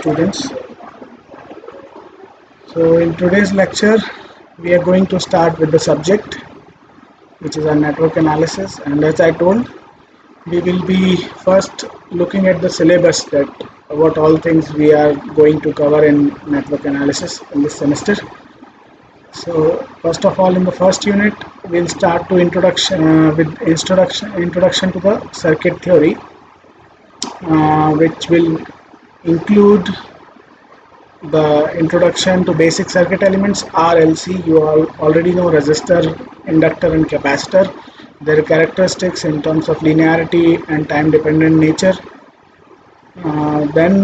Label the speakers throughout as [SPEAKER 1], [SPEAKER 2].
[SPEAKER 1] students. So in today's lecture, we are going to start with the subject, which is our network analysis. And as I told, we will be first looking at the syllabus, that what all things we are going to cover in network analysis in this semester. So first of all, in the first unit, we'll start to introduction to the circuit theory, which will include the introduction to basic circuit elements, RLC. You all already know resistor, inductor and capacitor, their characteristics in terms of linearity and time dependent nature. Then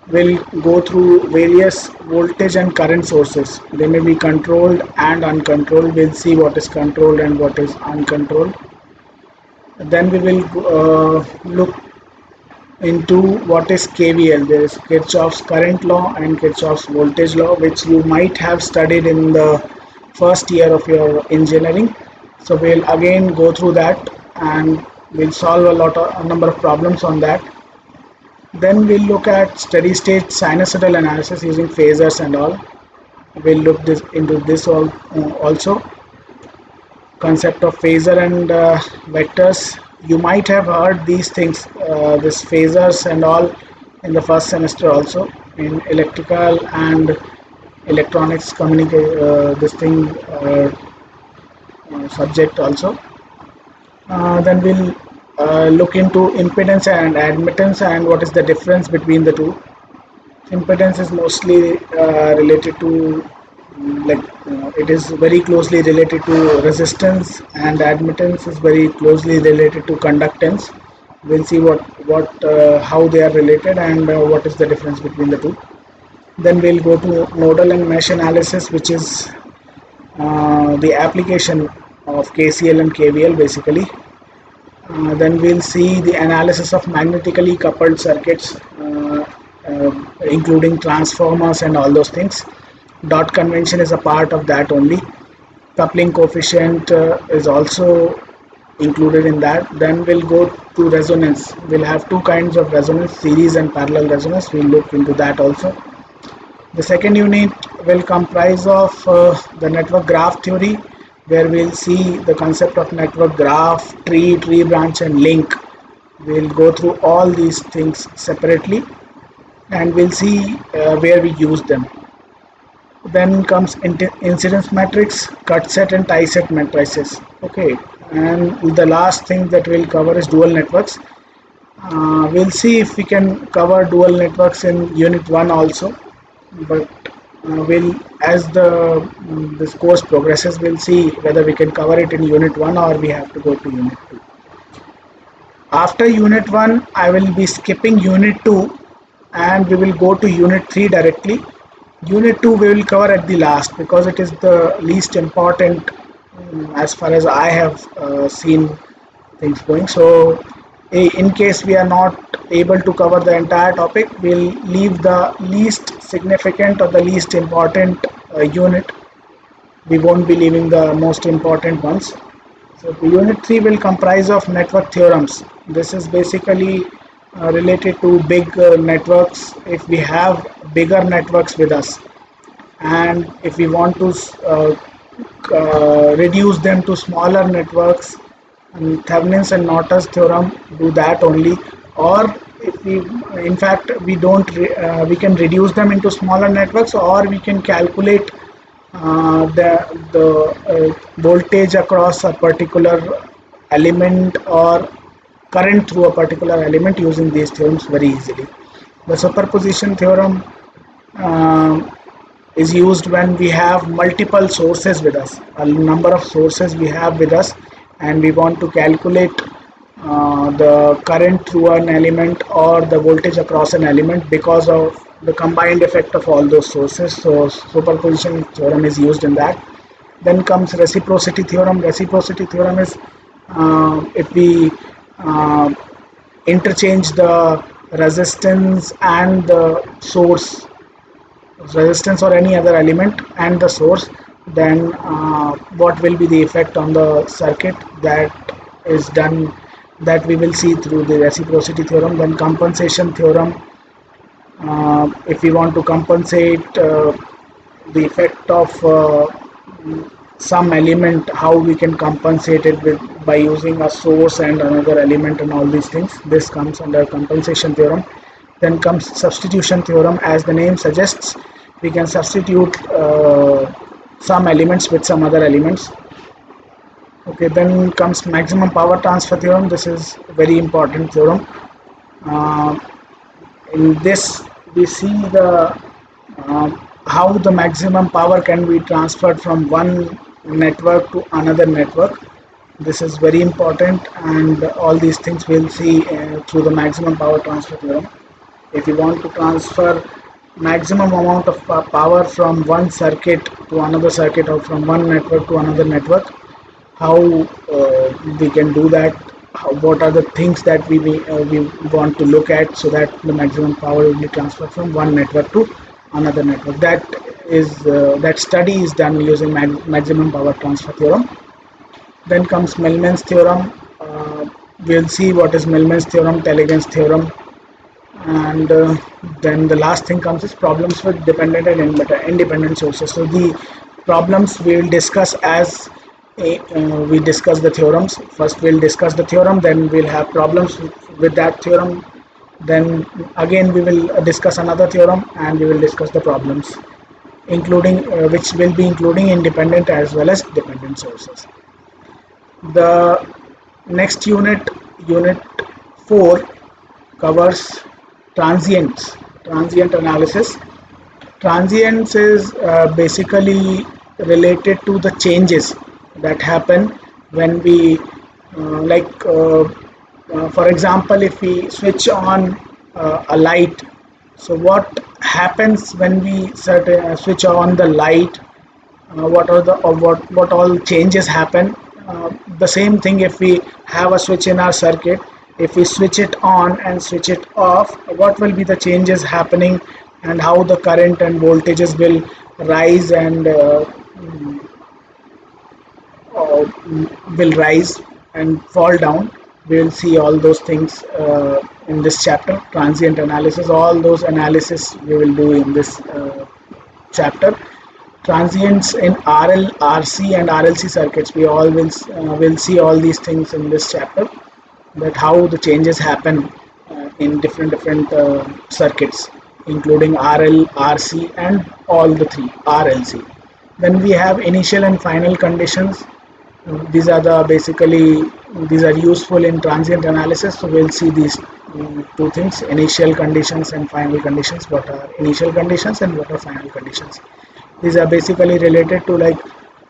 [SPEAKER 1] we'll go through various voltage and current sources. They may be controlled and uncontrolled. We'll see what is controlled and what is uncontrolled. Then we will look into what is KVL. There is Kirchhoff's current law and Kirchhoff's voltage law, which you might have studied in the first year of your engineering. So we'll again go through that and we'll solve a number of problems on that. Then we'll look at steady state sinusoidal analysis using phasors and all. We'll look into this also. Concept of phasor and vectors. You might have heard these things, this phasors and all, in the first semester also, in electrical and electronics subject also. Then we'll look into impedance and admittance and what is the difference between the two. Impedance is mostly related to it is very closely related to resistance, and admittance is very closely related to conductance. We'll see how they are related and what is the difference between the two. Then we'll go to nodal and mesh analysis, which is the application of KCL and KVL basically. Then we'll see the analysis of magnetically coupled circuits, including transformers and all those things. Dot convention is a part of that only. Coupling coefficient is also included in that. Then we'll go to resonance. We'll have two kinds of resonance, series and parallel resonance. We'll look into that also. The second unit will comprise of the network graph theory, where we'll see the concept of network graph, tree branch and link. We'll go through all these things separately and we'll see where we use them. Then comes incidence matrix, cut set and tie set matrices. Okay, and the last thing that we'll cover is dual networks. We'll see if we can cover dual networks in unit 1 also, but as this course progresses, we'll see whether we can cover it in unit 1 or we have to go to unit 2. After unit 1, I will be skipping unit 2 and we will go to unit 3 directly. Unit 2 we will cover at the last because it is the least important as far as I have seen things going. So in case we are not able to cover the entire topic, we'll leave the least significant or the least important unit. We won't be leaving the most important ones. So the unit 3 will comprise of network theorems. This is basically related to big networks. If we have bigger networks with us and if we want to reduce them to smaller networks, Thevenin's and Norton's theorem do that only. Or if we can reduce them into smaller networks, or we can calculate the voltage across a particular element or current through a particular element using these theorems very easily. The superposition theorem is used when we have multiple sources with us, a number of sources we have with us, and we want to calculate the current through an element or the voltage across an element because of the combined effect of all those sources. So superposition theorem is used in that. Then comes reciprocity theorem. Reciprocity theorem is if we interchange the resistance and the source, resistance or any other element and the source, then what will be the effect on the circuit that is done, that we will see through the reciprocity theorem. Then compensation theorem, If we want to compensate the effect of some element, how we can compensate it with by using a source and another element and all these things, this comes under compensation theorem. Then comes substitution theorem. As the name suggests, we can substitute some elements with some other elements. Okay, then comes maximum power transfer theorem. This is very important theorem. uh, in this we see the how the maximum power can be transferred from one network to another network. This is very important, and all these things we'll see through the maximum power transfer theorem. If you want to transfer maximum amount of power from one circuit to another circuit, or from one network to another network, how we can do that, what are the things that we want to look at so that the maximum power will be transferred from one network to another network. That study is done using maximum power transfer theorem. Then comes Millman's theorem. We'll see what is Millman's theorem, Telegens's theorem, and then the last thing comes is problems with dependent and independent sources. So the problems we will discuss as we discuss the theorems. First we'll discuss the theorem, then we'll have problems with that theorem, then again we will discuss another theorem, and we will discuss the problems, including which will be including independent as well as dependent sources. The next unit 4, covers transient analysis. Transients is basically related to the changes that happen when we for example, if we switch on a light, so what happens when we switch on the light, what all changes happen. The same thing if we have a switch in our circuit, if we switch it on and switch it off, what will be the changes happening, and how the current and voltages will rise and will rise and fall down. We will see all those things in this chapter. Transient analysis, all those analysis we will do in this chapter. Transients in RL, RC and RLC circuits, we all will see all these things in this chapter, that how the changes happen in different circuits, including RL, RC and all the three RLC. Then we have initial and final conditions. These are useful in transient analysis. So we'll see these two things: initial conditions and final conditions. What are initial conditions and what are final conditions? These are basically related to, like,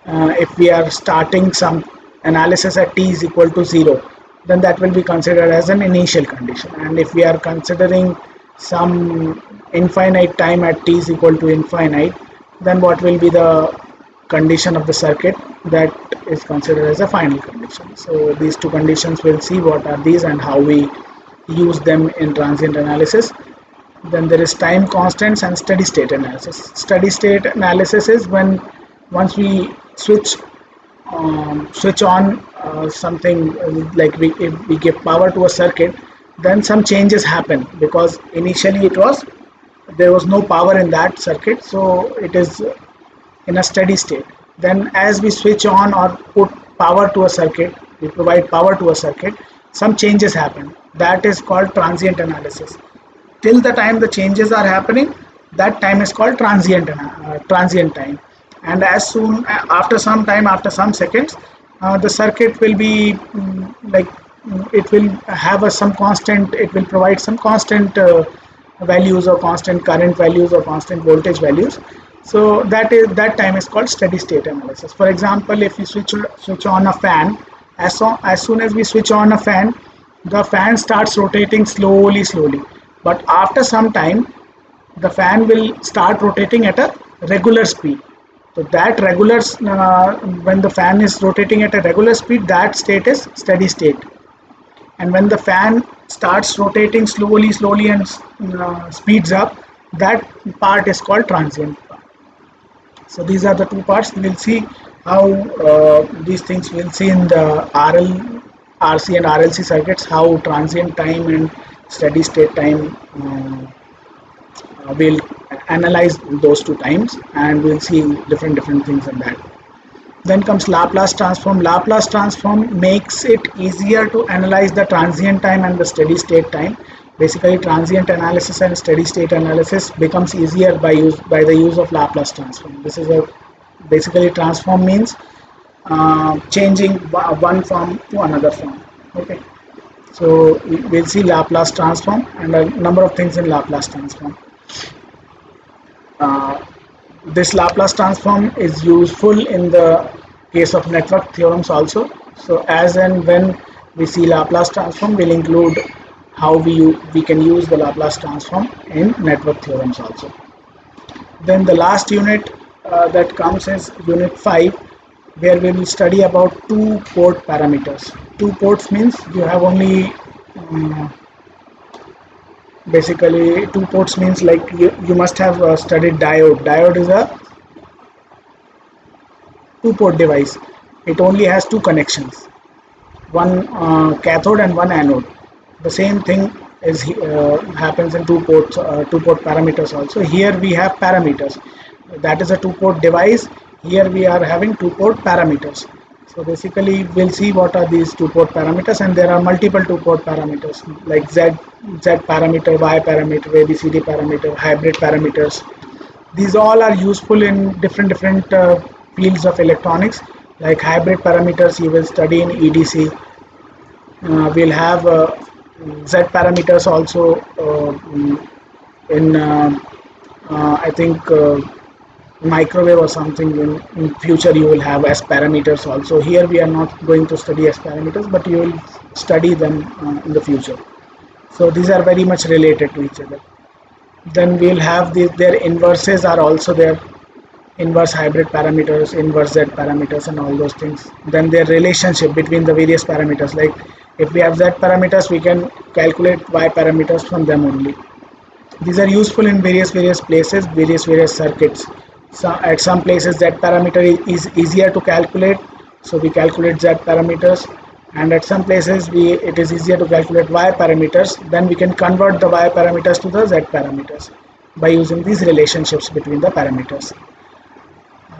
[SPEAKER 1] if we are starting some analysis at t is equal to 0, then that will be considered as an initial condition. And if we are considering some infinite time at t is equal to infinite, then what will be the condition of the circuit? That is considered as a final condition. So these two conditions, we'll see what are these and how we use them in transient analysis. Then there is time constants and steady state analysis. Steady state analysis is when once we switch on something, like if we give power to a circuit, then some changes happen, because initially there was no power in that circuit, so it is in a steady state. Then as we switch on or put power to a circuit, we provide power to a circuit, some changes happen. That is called transient analysis. Till the time the changes are happening, that time is called transient time. And as soon after some time, after some seconds, the circuit will be it will have some constant, it will provide some constant values, or constant current values, or constant voltage values. So that time is called steady state analysis. For example, if we switch on a fan, as soon as we switch on a fan, the fan starts rotating slowly, but after some time the fan will start rotating at a regular speed. So that when the fan is rotating at a regular speed, that state is steady state. And when the fan starts rotating slowly and speeds up, that part is called transient. So these are the two parts. We will see how these things we'll see in the RL, RC and RLC circuits, how transient time and steady state time We'll analyze those two times and we'll see different things in that. Then comes Laplace transform. Laplace transform makes it easier to analyze the transient time and the steady state time. Basically, transient analysis and steady state analysis becomes easier by the use of Laplace transform. This is a basically transform means changing one form to another form. Okay, so we'll see Laplace transform and a number of things in Laplace transform. Uh, this Laplace transform is useful in the case of network theorems also. So as and when we see Laplace transform, we'll include how we can use the Laplace transform in network theorems also. Then the last unit that comes is unit 5, where we will study about two port parameters. Two ports means you have only basically two ports means like you must have studied diode. Diode is a two port device. It only has two connections, one cathode and one anode. The same thing is happens in two port parameters also. Here we have parameters, that is a two port device. Here we are having two port parameters. So basically we'll see what are these two port parameters, and there are multiple two port parameters like Z parameter, Y parameter, ABCD parameter, hybrid parameters. These all are useful in different fields of electronics. Like hybrid parameters you will study in EDC. We'll have Z parameters also in I think microwave or something. In future you will have S parameters also. Here we are not going to study S parameters, but you will study them in the future. So these are very much related to each other. Then we'll have their inverses are also there, inverse hybrid parameters, inverse Z parameters and all those things. Then their relationship between the various parameters, like if we have Z parameters we can calculate Y parameters from them only. These are useful in various places, various circuits. So at some places Z parameter is easier to calculate, so we calculate Z parameters, and at some places it is easier to calculate Y parameters, then we can convert the Y parameters to the Z parameters by using these relationships between the parameters.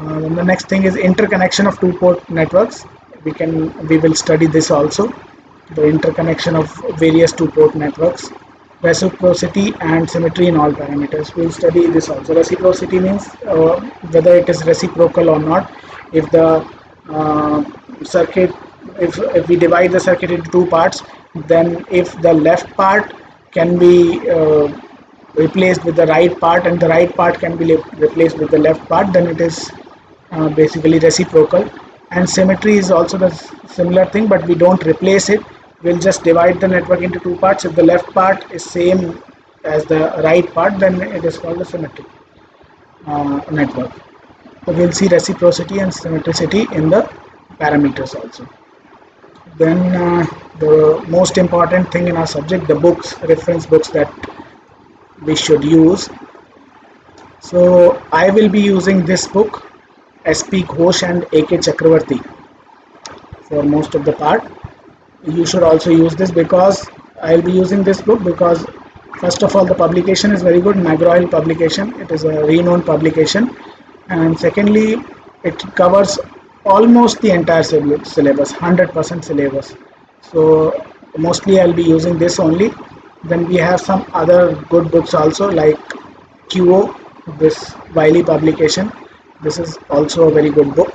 [SPEAKER 1] The next thing is interconnection of two port networks. We will study this also, the interconnection of various two port networks. Reciprocity and symmetry in all parameters, we'll study this also. Reciprocity means whether it is reciprocal or not. If the circuit, if we divide the circuit into two parts, then if the left part can be replaced with the right part and the right part can be replaced with the left part, then it is basically reciprocal. And symmetry is also the similar thing, but we don't replace it. We'll just divide the network into two parts. If the left part is same as the right part, then it is called a symmetric network. So we'll see reciprocity and symmetricity in the parameters also. Then the most important thing in our subject, the books, reference books that we should use. So I will be using this book, SP Ghosh and AK Chakravarti, for most of the part. You should also use this, because I'll be using this book because first of all the publication is very good, McGraw-Hill publication. It is a renowned publication, and secondly it covers almost the entire syllabus, 100% syllabus. So mostly I'll be using this only. Then we have some other good books also, like QO, this Wiley publication. This is also a very good book.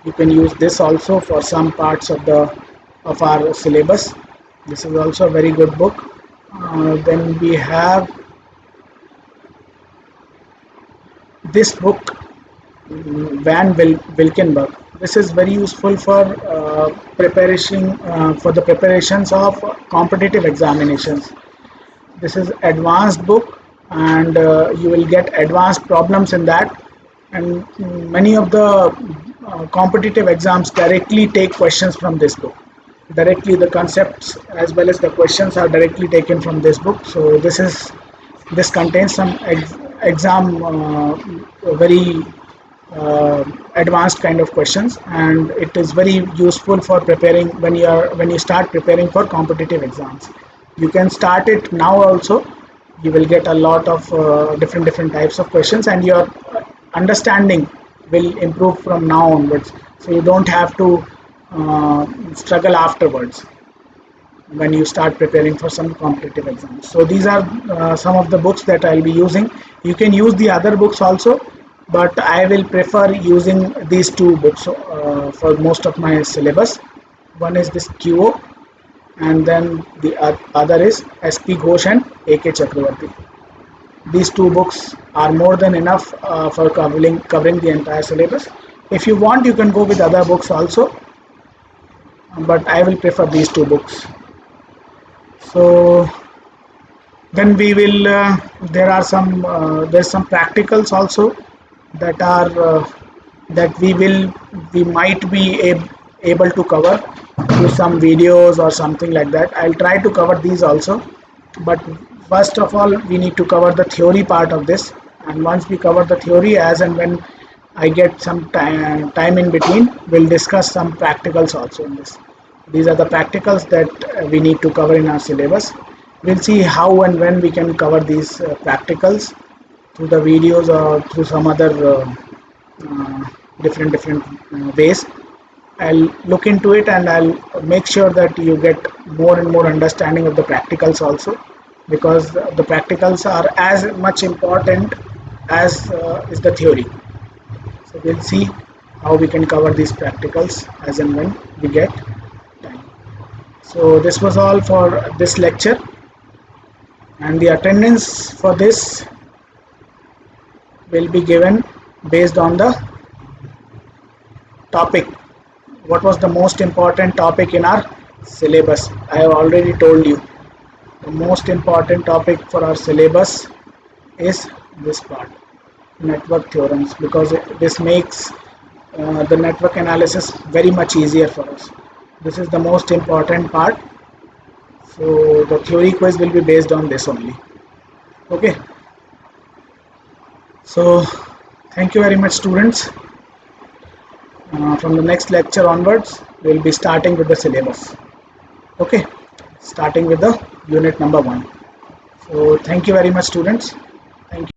[SPEAKER 1] You can use this also for some parts of our syllabus. This is also a very good book. Then we have this book, Van Wilkenburg. This is very useful for the preparations of competitive examinations. This is advanced book, and you will get advanced problems in that. And many of the competitive exams directly take questions from this book. Directly, the concepts as well as the questions are directly taken from this book. So this contains some exam very advanced kind of questions, and it is very useful for preparing when you start preparing for competitive exams. You can start it now also, You will get a lot of different types of questions, and your understanding will improve from now onwards, so you don't have to struggle afterwards when you start preparing for some competitive exams. So these are some of the books that I'll be using. You can use the other books also, but I will prefer using these two books for most of my syllabus. One is this QO, and then the other is SP Ghosh and AK Chakravarti. These two books are more than enough for covering the entire syllabus. If you want, you can go with other books also, but I will prefer these two books. So then we will there are some there's some practicals also that are that we might be able to cover through some videos or something like that. I'll try to cover these also, but first of all we need to cover the theory part of this, and once we cover the theory, as and when I get some time in between, we'll discuss some practicals also in this. These are the practicals that we need to cover in our syllabus. We'll see how and when we can cover these practicals through the videos or through some other uh, different ways. I'll look into it, and I'll make sure that you get more and more understanding of the practicals also, because the practicals are as much important as is the theory. So we'll see how we can cover these practicals as and when we get time. So this was all for this lecture, and the attendance for this will be given based on the topic. What was the most important topic in our syllabus? I have already told you the most important topic for our syllabus is this part, network theorems, because this makes the network analysis very much easier for us. This is the most important part, so the theory quiz will be based on this only. Okay, so thank you very much, students. From the next lecture onwards, we will be starting with the syllabus. Okay, starting with the unit number 1. So thank you very much, students.